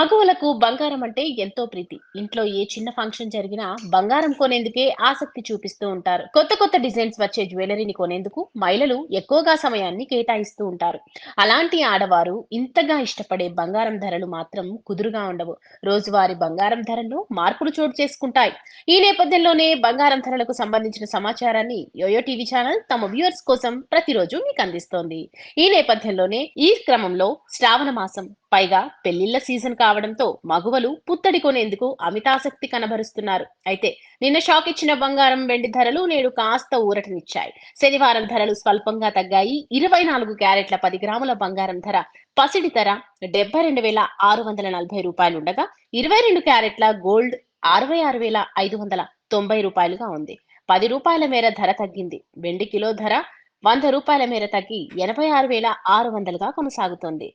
మగువలకు బంగారం అంటే ఎంతో ప్రీతి. ఇంట్లో ఏ చిన్న ఫంక్షన్ జరిగినా బంగారం కొనేందుకే ఆసక్తి చూపిస్తూ ఉంటారు. కొత్త కొత్త డిజైన్స్ వచ్చే జ్యువెలరీని కొనేందుకు మహిళలు ఎక్కువగా సమయాన్ని కేటాయిస్తూ ఉంటారు. అలాంటి ఆడవారు ఇంతగా ఇష్టపడే బంగారం ధరలు మాత్రం కుదురుగా ఉండవు. రోజువారీ బంగారం ధరల్లో మార్పులు చోటు చేసుకుంటాయి. ఈ నేపథ్యంలోనే బంగారం ధరలకు సంబంధించిన సమాచారాన్ని యోయో టీవీ ఛానల్ తమ వ్యూవర్స్ కోసం ప్రతిరోజు మీకు అందిస్తోంది. ఈ క్రమంలో శ్రావణ మాసం పైగా పెళ్లిళ్ల సీజన్ కావడంతో మగువలు పుత్తడి కొనేందుకు అమితాసక్తి కనబరుస్తున్నారు. అయితే నిన్న షాక్ ఇచ్చిన బంగారం వెండి ధరలు నేడు కాస్త ఊరటనిచ్చాయి. శనివారం ధరలు స్వల్పంగా తగ్గాయి. 24 క్యారెట్ల 10 గ్రాముల బంగారం ధర పసిడి ధర 72,640 రూపాయలుండగా 22 క్యారెట్ల గోల్డ్ 66,590 రూపాయలుగా ఉంది. 10 రూపాయల మేర ధర తగ్గింది. వెండి కిలో ధర 100 రూపాయల మేర తగ్గి 86,600గా కొనసాగుతోంది.